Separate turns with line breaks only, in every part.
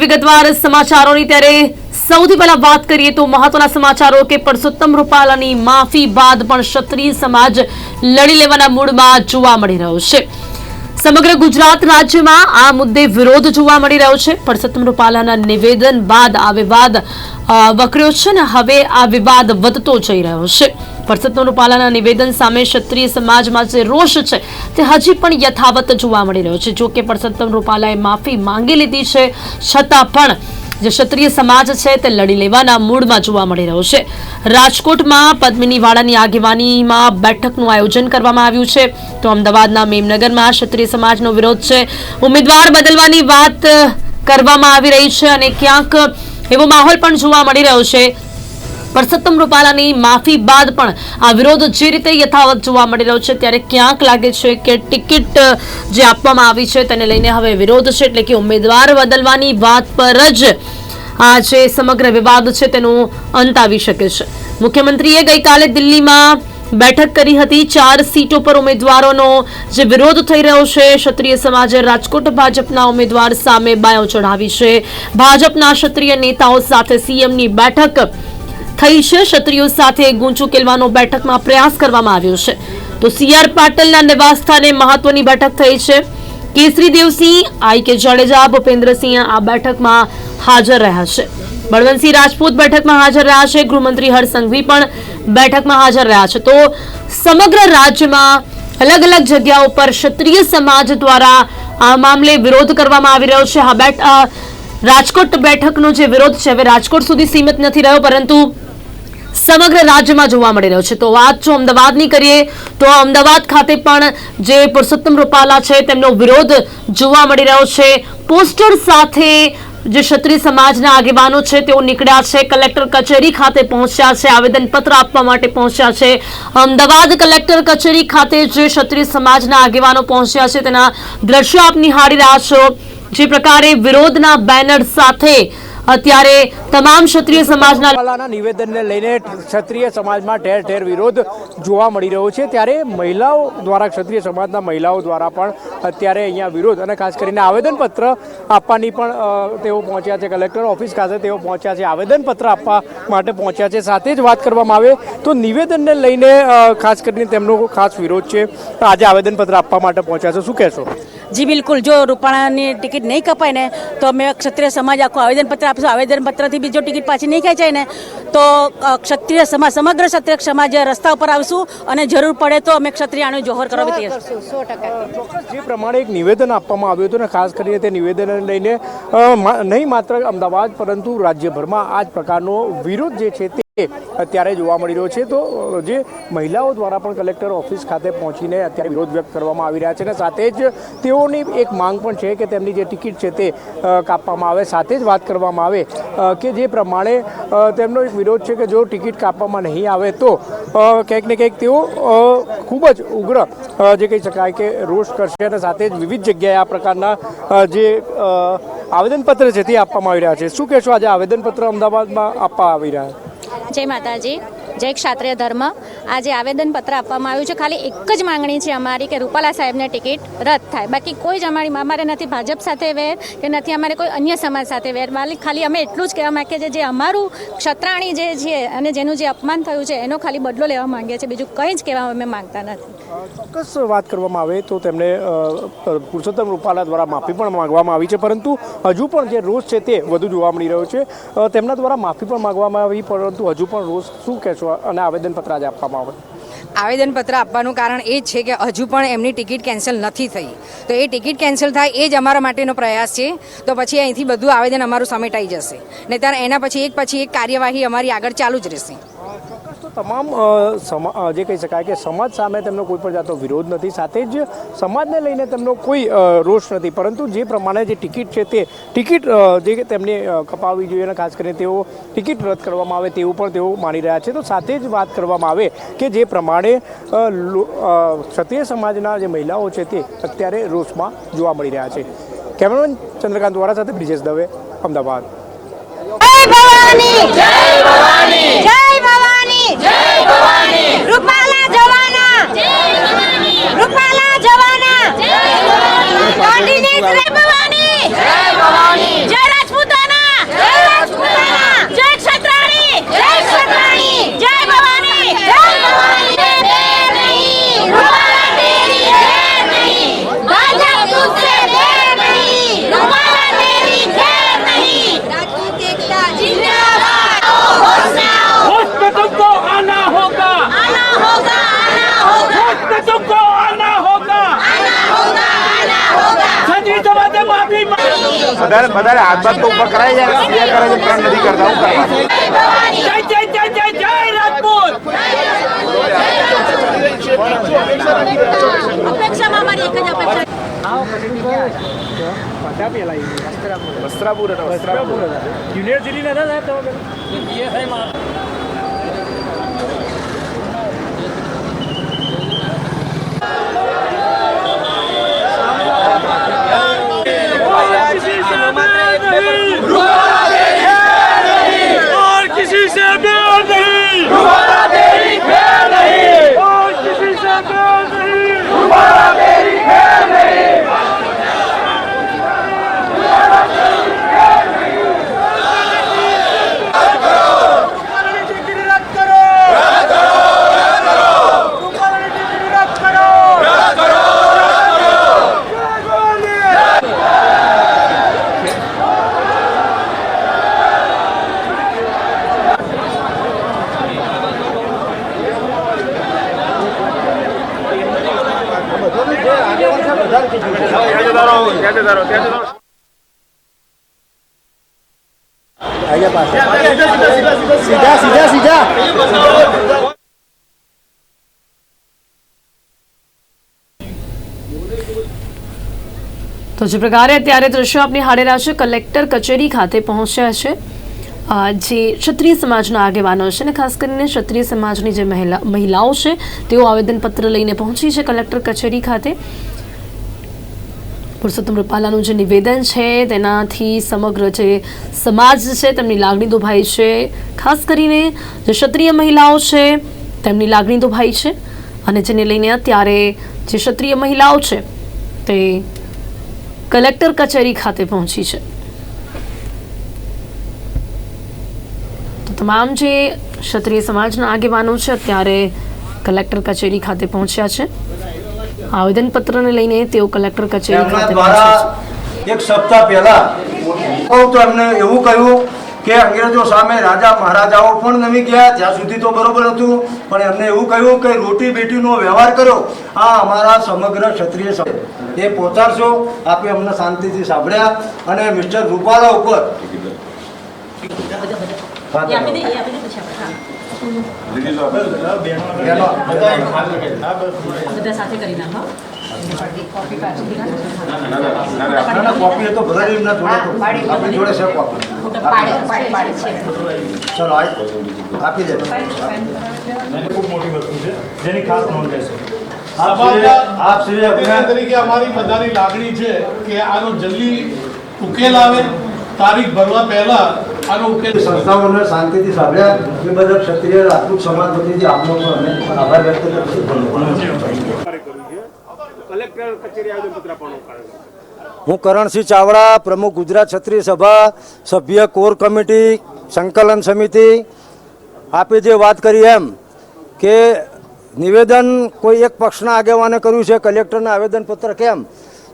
વિગતવાર સમાચારોની ત્યારે સૌથી પહેલા વાત કરીએ તો મહત્વના સમાચારો કે પરસોત્તમ રૂપાલાની માફી બાદ પણ ક્ષત્રિય સમાજ લડી લેવાના મૂડમાં જોવા મળી રહ્યો છે। સમગ્ર ગુજરાત રાજ્યમાં આ મુદ્દે વિરોધ જોવા મળી રહ્યો છે। પરસોત્તમ રૂપાલાના નિવેદન બાદ આ વિવાદ વકર્યો છે ને હવે આ વિવાદ વધતો જઈ રહ્યો છે। પરસોત્તમ રૂપાલાના નિવેદન સામે ક્ષત્રિય સમાજમાં જે રોષ છે તે હજી પણ યથાવત જોવા મળી રહ્યો છે। જો કે પરસોત્તમ રૂપાલાએ માફી માંગી લીધી છે છતાં પણ જે ક્ષત્રિય સમાજ છે તે લડી લેવાના મૂડમાં જોવા મળી રહ્યો છે। રાજકોટમાં પદ્મિની વાળાની આગેવાનીમાં બેઠકનું આયોજન કરવામાં આવ્યું છે તો અમદાવાદના મેમનગરમાં ક્ષત્રિય સમાજનો વિરોધ છે। ઉમેદવાર બદલવાની વાત કરવામાં આવી રહી છે અને ક્યાંક એવો માહોલ પણ જોવા મળી રહ્યો છે। પરસોત્તમ રૂપાલાની માફી બાદ પણ આ વિરોધ જે રીતે યથાવત જોવા મળી રહ્યો છે ત્યારે ક્યાંક લાગે છે કે ટિકિટ જે આપવામાં આવી છે તેને લઈને હવે વિરોધ છે એટલે કે ઉમેદવાર બદલવાની વાત પર જ આ જે સમગ્ર વિવાદ છે તેનો અંત આવી શકે છે। મુખ્યમંત્રીએ ગઈકાલે દિલ્હીમાં બેઠક કરી હતી। 4 સીટો પર ઉમેદવારોનો જે વિરોધ થઈ રહ્યો છે। ક્ષત્રિય સમાજે રાજકોટ ભાજપના ઉમેદવાર સામે બાયો ચઢાવી છે। ભાજપના ક્ષત્રિય નેતાઓ સાથે સીએમની બેઠક થઈ છે। ક્ષત્રિયો સાથે ગૂંચ ઉકેલવાનો બેઠકમાં પ્રયાસ કરવામાં આવ્યો છે તો સીઆર પાટીલના નિવાસસ્થાને મહત્વની બેઠક થઈ છે। કેસરી દેવસિંહ, આઈ.કે. જાડેજા, ભૂપેન્દ્રસિંહ આ બેઠકમાં હાજર રહ્યા છે। બળવંતસિંહ રાજપૂત બેઠકમાં હાજર રહ્યા છે। ગૃહમંત્રી હર્ષ સંઘવી પણ બેઠકમાં હાજર રહ્યા છે તો સમગ્ર રાજ્યમાં અલગ અલગ જગ્યાઓ પર ક્ષત્રિય સમાજ દ્વારા આ મામલે વિરોધ કરવામાં આવી રહ્યો છે। રાજકોટ બેઠકનો જે વિરોધ છે હવે રાજકોટ સુધી સીમિત નથી રહ્યો પરંતુ સમગ્ર રાજ્યમાં જોવા મળી રહ્યો છે। તો વાત જો અમદાવાદની કરીએ તો અમદાવાદ ખાતે પણ જે પરસોત્તમ રૂપાલા છે તેમનો વિરોધ જોવા મળી રહ્યો છે। પોસ્ટર સાથે જે ક્ષત્રિય સમાજના આગેવાનો છે તેઓ નીકળ્યા છે। કલેક્ટર કચેરી ખાતે પહોંચ્યા છે, આવેદનપત્ર આપવા માટે પહોંચ્યા છે। અમદાવાદ કલેક્ટર કચેરી ખાતે જે ક્ષત્રિય સમાજના આગેવાનો પહોંચ્યા છે તેના દ્રશ્યો આપ નિહાળી રહ્યા છો। જે પ્રકારે વિરોધના બેનર સાથે અત્યારે તમામ ક્ષત્રિય સમાજના
નિવેદનને લઈને ક્ષત્રિય સમાજમાં ઠેર ઠેર વિરોધ જોવા મળી રહ્યો છે। ત્યારે મહિલાઓ દ્વારા ક્ષત્રિય સમાજના મહિલાઓ દ્વારા પણ અત્યારે અહીંયા વિરોધ અને ખાસ કરીને આવેદનપત્ર આપવાની પણ તેઓ પહોંચ્યા છે। કલેક્ટર ઓફિસ ખાતે તેઓ પહોંચ્યા છે, આવેદનપત્ર આપવા માટે પહોંચ્યા છે। સાથે જ વાત કરવામાં આવે તો નિવેદનને લઈને ખાસ કરીને તેમનો ખાસ વિરોધ છે। આજે આવેદનપત્ર આપવા માટે પહોંચ્યા છે, શું કહેશો?
જી બિલકુલ, જો રૂપાણાની ટિકિટ નહીં કપાય ને તો અમે ક્ષત્રિય સમાજ આખું આવેદનપત્ર આપીશું। આવેદનપત્રથી બી જો ટિકિટ પાછી નહીં ખેંચાય ને તો ક્ષત્રિય સમાજ, સમગ્ર ક્ષત્રિય સમાજ રસ્તા ઉપર આવશું અને જરૂર પડે તો અમે ક્ષત્રિયાનું જોહર કરવા તૈયાર છું।
100% જે પ્રમાણે એક નિવેદન આપવામાં આવ્યું હતું ને ખાસ કરીને તે નિવેદનને લઈને નહીં માત્ર અમદાવાદ પરંતુ રાજ્યભરમાં આ જ પ્રકારનો વિરોધ જે છે તે અત્યારે જોવા મળી રહ્યો છે। તો જે મહિલાઓ દ્વારા પણ કલેક્ટર ઓફિસ ખાતે પહોંચીને અત્યારે વિરોધ વ્યક્ત કરવામાં આવી રહ્યા છે અને સાથે જ તેઓની એક માંગ પણ છે કે તેમની જે ટિકિટ છે તે કાપવામાં આવે। સાથે જ વાત કરવામાં આવે કે જે પ્રમાણે તેમનો એક વિરોધ છે કે જો ટિકિટ કાપવામાં નહીં આવે તો ક્યાંક ને ક્યાંક તેઓ ખૂબ જ ઉગ્ર જે કહી શકાય કે રોષ કરશે અને સાથે જ વિવિધ જગ્યાએ આ પ્રકારના જે આવેદનપત્ર છે તે આપવામાં આવી રહ્યા છે। શું કહેશો આજે આવેદનપત્ર અમદાવાદમાં આપવા આવી રહ્યા છે?
જય માતાજી, જય ક્ષત્રિય ધર્મ। આજે આવેદનપત્ર આપવામાં આવ્યું છે। ખાલી એક જ માંગણી છે અમારી કે રૂપાલા સાહેબને ટિકિટ રદ થાય। બાકી કોઈ જ અમારે નથી ભાજપ સાથે વેર કે નથી અમારે કોઈ અન્ય સમાજ સાથે વેર। ખાલી અમે એટલું જ કહેવા માંગીએ છીએ જે અમારું ક્ષત્રાણી જે છે અને જેનું જે અપમાન થયું છે એનો ખાલી બદલો લેવા માંગીએ છીએ, બીજું કંઈ જ કહેવા અમે માંગતા નથી।
ચોક્કસ વાત કરવામાં આવે તો તેમને પુરુષોત્તમ રૂપાલા દ્વારા માફી પણ માંગવામાં આવી છે પરંતુ હજુ પણ જે રોષ છે તે વધુ જોવા મળી રહ્યો છે। તેમના દ્વારા માફી પણ માંગવામાં આવી પરંતુ હજુ પણ રોષ, શું કહેશો? અને આવેદનપત્ર આજે આપવામાં આવે?
આવેદનપત્ર આપવાનું કારણ એ જ છે કે હજુ પણ એમની ટિકિટ કેન્સલ નથી થઈ, તો એ ટિકિટ કેન્સલ થાય એ જ અમારા માટેનો પ્રયાસ છે। તો પછી અહીંથી બધું આવેદન અમારું સમેટાઈ જશે ને ત્યારે એના પછી એક કાર્યવાહી અમારી આગળ ચાલુ જ રહેશે।
તમામ જે કહી શકાય કે સમાજ સામે તેમનો કોઈ પણ જાતનો વિરોધ નથી, સાથે જ સમાજને લઈને તેમનો કોઈ રોષ નથી પરંતુ જે પ્રમાણે જે ટિકિટ છે તે ટિકિટ જે તેમને કપાવવી જોઈએ અને ખાસ કરીને તેઓ ટિકિટ રદ કરવામાં આવે તેવું પણ તેઓ માની રહ્યા છે। તો સાથે જ વાત કરવામાં આવે કે જે પ્રમાણે ક્ષત્રિય સમાજના જે મહિલાઓ છે તે અત્યારે રોષમાં જોવા મળી રહ્યા છે। કેમેરામેન ચંદ્રકાંત દ્વારા સાથે બ્રિજેશ દવે, અમદાવાદ।
જય ભવાની, જય ભવાની, જય ભવાની, જય ભવાની, રૂપાલા જવાના, જય ભવાની, રૂપાલા જવાના, જય ભવાની, કોર્ડિનેટર ભવાની, જય ભવાની, જય રાજપૂતાના।
બધાને હાથ બાદ તો ઉપર કરાય જાય, ક્લિયર કરે છે, પણ નથી કરતા. હું કરવા
અપેક્ષામાં અમારી એક જ અપેક્ષા
વસ્ત્રાપુર હતા, વસ્ત્રાપુર
યુનિવર્સિટી નતા સાહેબ
સીધા
તો જે પ્રકારે અત્યારે દ્રશ્યો આપની હારે રહ્યા છે, કલેક્ટર કચેરી ખાતે પહોંચ્યા છે જે ક્ષત્રિય સમાજના આગેવાનો છે ને ખાસ કરીને ક્ષત્રિય સમાજની જે મહિલાઓ છે તેઓ આવેદનપત્ર લઈને પહોંચી છે કલેક્ટર કચેરી ખાતે. પુરુષોત્તમ રૂપાલાનું જે નિવેદન છે તેનાથી સમગ્ર જે સમાજ છે તેમની લાગણી દુભાઈ છે. ખાસ કરીને જે ક્ષત્રિય મહિલાઓ છે તેમની લાગણી દુભાઈ છે અને જેને લઈને અત્યારે જે ક્ષત્રિય મહિલાઓ છે તે કલેક્ટર કચેરી ખાતે પહોંચી છે. તો તમામ જે ક્ષત્રિય સમાજના આગેવાનો છે અત્યારે કલેક્ટર કચેરી ખાતે પહોંચ્યા છે. આવેદનપત્રને લઈને તેઓ કલેક્ટર કચેરી ખાતે પહોંચ્યા છે.
એક સપ્તાહ પહેલા તો એમને એવું કહ્યું કે અંગ્રેજો સામે રાજા મહારાજાઓ પણ નમી ગયા, જ્યાં સુધી તો બરોબર હતું, પણ એમને એવું કહ્યું કે રોટી બેટીનો વ્યવહાર કર્યો. આ અમારા સમગ્ર ક્ષત્રિય એ પહોંચાડશો. આપે અમને શાંતિથી સાંભળ્યા અને મિસ્ટર રૂપાલા ઉપર કોપી તો ભલે આપણી જોડે છે કોપી. ચલો આપી દે.
ખૂબ મોટી વસ્તુ છે જેની ખાસ નોંધ લેશે.
આપ શ્રી
અભિનેતા તરીકે અમારી બધાની લાગણી છે કે આનો જલ્દી ઉકેલ આવે. તારીખ ભરવા પહેલા આનો ઉકેલ
સંસ્થાઓને શાંતિથી સાંભળ્યા એ બધા ક્ષત્રિય રાજપૂત સમાજ વતીથી આપનો પણ અમે આભાર વ્યક્ત કરીએ. હું કરણસિંહ ચાવડા, પ્રમુખ ગુજરાત ક્ષત્રિય સભા, સભ્ય કોર કમિટી, સંકલન સમિતિ. આપે જે વાત કરી એમ કે નિવેદન કોઈ એક પક્ષના આગેવાને કર્યું છે, કલેક્ટરના આવેદનપત્ર કેમ?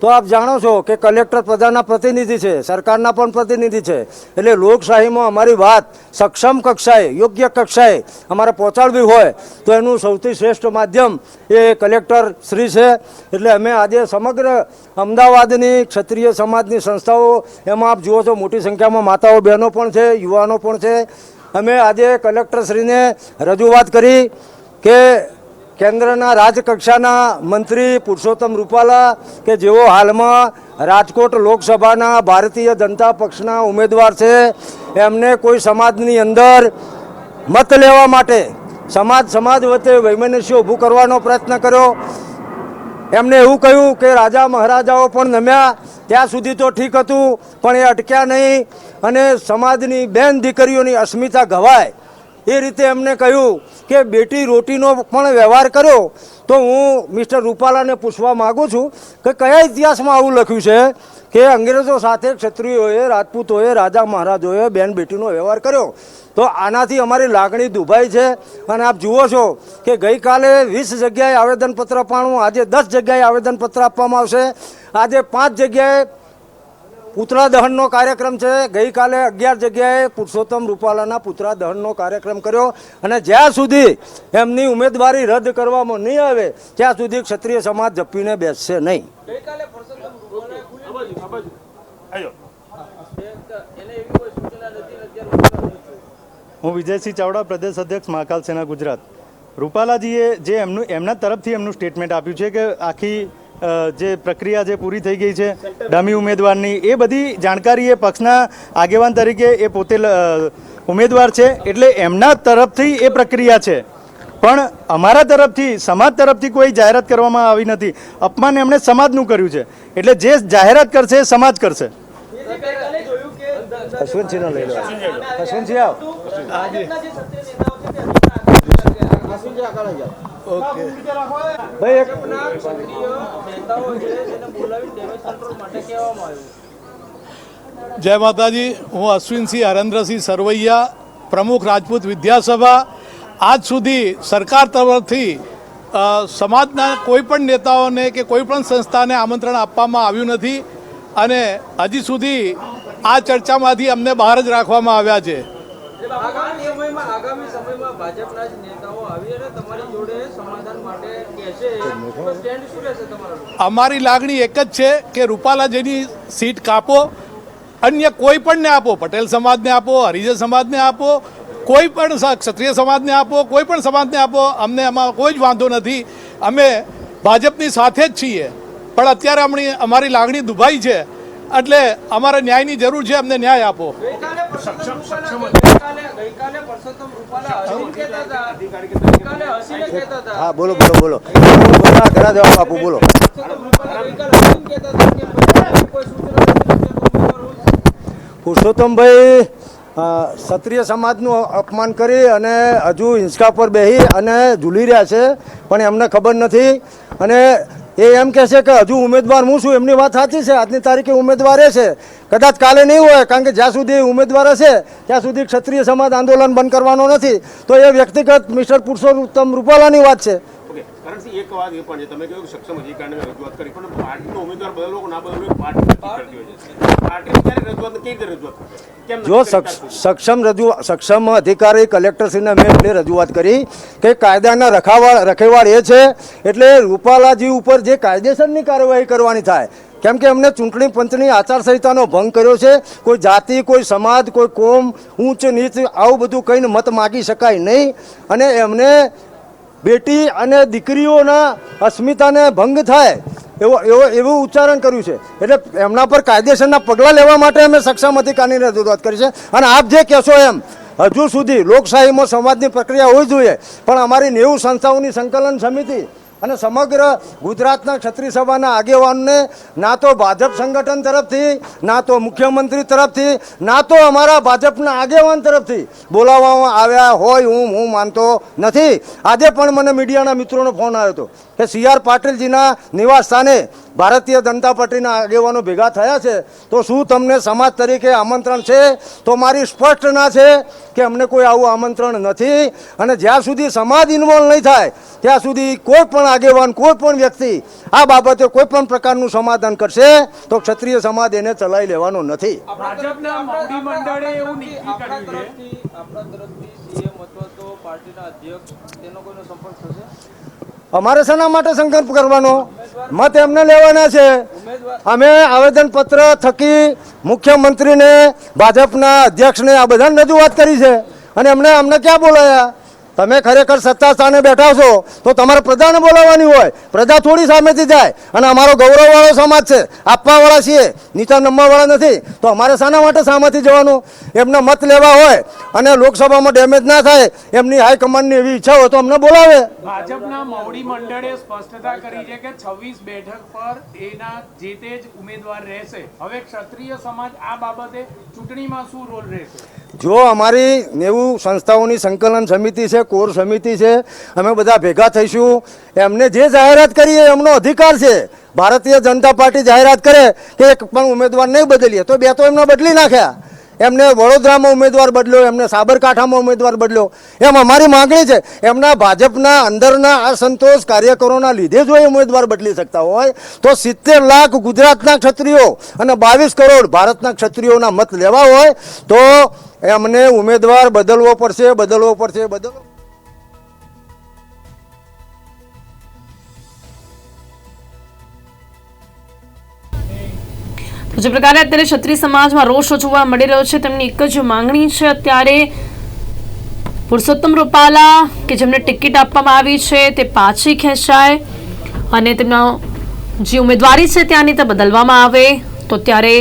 તો આપ જાણો છો કે કલેક્ટર પ્રજાના પ્રતિનિધિ છે, સરકારના પણ પ્રતિનિધિ છે. એટલે લોકશાહીમાં અમારી વાત સક્ષમ કક્ષાએ, યોગ્ય કક્ષાએ અમારે પહોંચાડવી હોય તો એનું સૌથી શ્રેષ્ઠ માધ્યમ એ કલેક્ટર શ્રી છે. એટલે અમે આજે સમગ્ર અમદાવાદની ક્ષત્રિય સમાજની સંસ્થાઓ, એમાં આપ જુઓ છો મોટી સંખ્યામાં માતાઓ બહેનો પણ છે, યુવાનો પણ છે. અમે આજે કલેક્ટરશ્રીને રજૂઆત કરી કે કેન્દ્રના રાજકક્ષાના મંત્રી પુરુષોત્તમ રૂપાલા કે જેઓ હાલમાં રાજકોટ લોકસભાના ભારતીય જનતા પક્ષના ઉમેદવાર છે, એમને કોઈ સમાજની અંદર મત લેવા માટે સમાજ વચ્ચે વૈમનસ્ય ઊભું કરવાનો પ્રયત્ન કર્યો. એમને એવું કહ્યું કે રાજા મહારાજાઓ પણ નમ્યા ત્યાં સુધી તો ઠીક હતું, પણ એ અટક્યા નહીં અને સમાજની બેન દીકરીઓની અસ્મિતા ઘવાય એ રીતે એમને કહ્યું કે બેટી રોટીનો પણ વ્યવહાર કર્યો. તો હું મિસ્ટર રૂપાલાને પૂછવા માગું છું કે કયા ઇતિહાસમાં આવું લખ્યું છે કે અંગ્રેજો સાથે ક્ષત્રિયોએ, રાજપૂતોએ, રાજા મહારાજોએ બેન બેટીનો વ્યવહાર કર્યો? તો આનાથી અમારી લાગણી દુભાઈ છે. અને આપ જુઓ છો કે ગઈકાલે 20 જગ્યાએ આવેદનપત્ર અપાણું, આજે 10 જગ્યાએ આવેદનપત્ર આપવામાં આવશે. આજે 5 જગ્યાએ પુતળા દહનનો કાર્યક્રમ છે. ગઈકાલે 11 જગ્યાએ પુરુષોત્તમ રૂપાલાના પુતળા દહનનો કાર્યક્રમ કર્યો. અને જ્યાં સુધી એમની ઉમેદવારી રદ કરવામાં નહીં આવે ત્યાં સુધી ક્ષત્રિય સમાજ જપીને બેસશે નહીં.
હું વિજયસિંહ ચાવડા, પ્રદેશ અધ્યક્ષ મહાકાલ સેના ગુજરાત. રૂપાલાજીએ જે એમના તરફથી એમનું સ્ટેટમેન્ટ આપ્યું છે કે આખી જે પ્રક્રિયા જે પૂરી થઈ ગઈ છે ડમી ઉમેદવારની, એ બધી જાણકારી એ પક્ષના આગેવાન તરીકે એ પોતે ઉમેદવાર છે એટલે એમના તરફથી એ પ્રક્રિયા છે. પણ અમારા તરફથી, સમાજ તરફથી કોઈ જાહેરાત કરવામાં આવી નથી. અપમાન એમણે સમાજનું કર્યું છે એટલે જે જાહેરાત કરશે એ સમાજ કરશે.
અશ્વંતસિંહને લઈ લો. અશ્વંતસિંહ આવ. ભાઈ એક
જય માતાજી. હું અશ્વિનસિંહ હરેન્દ્રસિંહ સરવૈયા, પ્રમુખ રાજપૂત વિદ્યાસભા. આજ સુધી સરકાર તરફથી સમાજના કોઈ પણ નેતાઓને કે કોઈ પણ સંસ્થાને આમંત્રણ આપવામાં આવ્યું નથી અને હજી સુધી આ ચર્ચામાંથી અમને બહાર જ રાખવામાં આવ્યા છે.
આગામી સમયમાં ભાજપના જ નેતાઓ આવી અને તમારી જોડે સમાધાન માટે કહેશે તો સ્ટેન્ડ શું રહેશે તમારું?
અમારી લાગણી એક જ છે કે રૂપાલાજીની સીટ કાપો, અન્ય કોઈ પણને આપો, પટેલ સમાજને આપો, હરિજન સમાજને આપો, કોઈ પણ ક્ષત્રિય સમાજને આપો, કોઈ પણ સમાજને આપો, અમને એમાં કોઈ જ વાંધો નથી. અમે ભાજપની સાથે જ છીએ પણ અત્યારે અમારી લાગણી દુભાઈ છે એટલે અમારે ન્યાયની જરૂર છે. અમને ન્યાય આપો.
ગઈકાલે પરસોત્તમ રૂપાલા હસીને કહેતા હતા.
હા બોલો બોલો બોલો. બધા ઘણા જવાબ આપું બોલો.
પરસોત્તમ રૂપાલા ગઈકાલે હસીને કહેતા હતા કે કોઈ સૂચના
પુરુષોત્તમભાઈ ક્ષત્રિય સમાજનું અપમાન કરી અને હજુ હિંચકા પર બેસી અને ઝૂલી રહ્યા છે પણ એમને ખબર નથી. અને એ એમ કહે છે કે હજુ ઉમેદવાર હું છું. એમની વાત સાચી છે, આજની તારીખે ઉમેદવાર એ છે, કદાચ કાલે નહીં હોય, કારણ કે જ્યાં સુધી ઉમેદવાર હશે ત્યાં સુધી ક્ષત્રિય સમાજ આંદોલન બંધ કરવાનો નથી. તો એ વ્યક્તિગત મિસ્ટર પુરુષોત્તમ રૂપાલાની વાત છે.
કરણસિંહ, એક વાત એ પણ છે, તમે કહ્યું કે સક્ષમ અધિકારીને રજૂઆત કરી પણ પાર્ટીનો ઉમેદવાર બદલવો કે ના બદલવો પાર્ટી નક્કી કરતી હોય છે. પાર્ટી ક્યારે રજૂઆત, કેવી રીતે રજૂઆત કરશે?
જો સક્ષમ અધિકારી કલેક્ટરશ્રીને મેં એટલે રજૂઆત કરી કે કાયદાના રખેવાળ એ છે એટલે રૂપાલાજી ઉપર જે કાયદેસરની કાર્યવાહી કરવાની થાય. કેમ કે એમને ચૂંટણી પંચની આચારસંહિતાનો ભંગ કર્યો છે. કોઈ જાતિ, કોઈ સમાજ, કોઈ કોમ, ઊંચ નીચ આવું બધું કહીને મત માગી શકાય નહીં. અને એમને બેટી અને દીકરીઓના અસ્મિતાને ભંગ થાય એવું ઉચ્ચારણ કર્યું છે. એટલે એમના પર કાયદેસરના પગલાં લેવા માટે અમે સક્ષમ અધિકારીની રજૂઆત કરી છે. અને આપ જે કહેશો એમ હજુ સુધી લોકશાહીમાં સંવાદની પ્રક્રિયા હોવી જોઈએ પણ અમારી 90 સંસ્થાઓની સંકલન સમિતિ અને સમગ્ર ગુજરાતના ક્ષત્રિય સભાના આગેવાનોને ના તો ભાજપ સંગઠન તરફથી, ના તો મુખ્યમંત્રી તરફથી, ના તો અમારા ભાજપના આગેવાન તરફથી બોલાવવામાં આવ્યા હોય હું માનતો નથી. આજે પણ મને મીડિયાના મિત્રોનો ફોન આવ્યો હતો કે CR પાટીલજીના નિવાસ સ્થાને ભારતીય જનતા પાર્ટીના આગેવાનો ભેગા થયા છે તો શું તમને સમાજ તરીકે આમંત્રણ છે? તો મારી સ્પષ્ટ ના છે કે અમને કોઈ આવું આમંત્રણ નથી. અને જ્યાં સુધી સમાજ ઇન્વોલ્વ નહીં થાય ત્યાં સુધી કોઈ પણ આગેવાન, કોઈ પણ વ્યક્તિ આ બાબતે કોઈ પણ પ્રકારનું સમાધાન કરશે તો ક્ષત્રિય સમાજ એને ચલાવી લેવાનો નથી.
ભાજપના મોવડી મંડળે એવું નક્કી કર્યું છે. આપણા તરફથી CM અથવા તો પાર્ટીના અધ્યક્ષ તેનો કોઈનો સંપર્ક થશે?
અમારે શેના માટે સંકલ્પ કરવાનો? મત એમને લેવાના છે. અમે આવેદનપત્ર થકી મુખ્યમંત્રીને, ભાજપના અધ્યક્ષને આ બધાને રજૂઆત કરી છે અને અમને ક્યાં બોલાયા? તમે ખરેખર સત્તા સ્થાને બેઠા છો તો તમારે પ્રજાને બોલાવવાની હોય. પ્રજા થોડી સામેથી જાય અને અમારો ગૌરવવાળો સમાજ છે, આપવાવાળા છીએ, નીચા નંબરવાળા નથી. તો અમારે શાના માટે સામેથી જવાનું? એમને મત લેવા હોય અને લોકસભામાં ડેમેજ ના થાય એમની હાઈકમાન્ડની એવી ઈચ્છા હોય તો અમને બોલાવે.
ભાજપના મોવડી મંડળે સ્પષ્ટતા કરી છે કે 26 બેઠક પર એના જે તે જ ઉમેદવાર રહેશે. હવે ક્ષત્રિય સમાજ આ બાબતે ચૂંટણીમાં શું રોલ રહેશે?
જો અમારી 90 સંસ્થાઓની સંકલન સમિતિ છે, કોર સમિતિ છે, અમે બધા ભેગા થઈશું. એમને જે જાહેરાત કરી એ એમનો અધિકાર છે. ભારતીય જનતા પાર્ટી જાહેરાત કરે કે એક પણ ઉમેદવાર નહીં બદલીએ તો 2 તો એમને બદલી નાખ્યા. એમને વડોદરામાં ઉમેદવાર બદલ્યો, એમને સાબરકાંઠામાં ઉમેદવાર બદલ્યો. એમ અમારી માગણી છે એમના ભાજપના અંદરના અસંતોષ કાર્યકરોના લીધે જો એ ઉમેદવાર બદલી શકતા હોય તો 70 લાખ ગુજરાતના ક્ષત્રિયો અને 22 કરોડ ભારતના ક્ષત્રિયોના મત લેવા હોય તો એમને ઉમેદવાર બદલવો પડશે.
જે પ્રકારે અત્યારે ક્ષત્રિય સમાજમાં રોષ જોવા મળી રહ્યો છે, તેમની એક જ માંગણી છે અત્યારે પુરુષોત્તમ રૂપાલા કે જેમને ટિકિટ આપવામાં આવી છે તે પાછી ખેંચાય અને તેમના જે ઉમેદવારી છે ત્યાંની તે બદલવામાં આવે. તો ત્યારે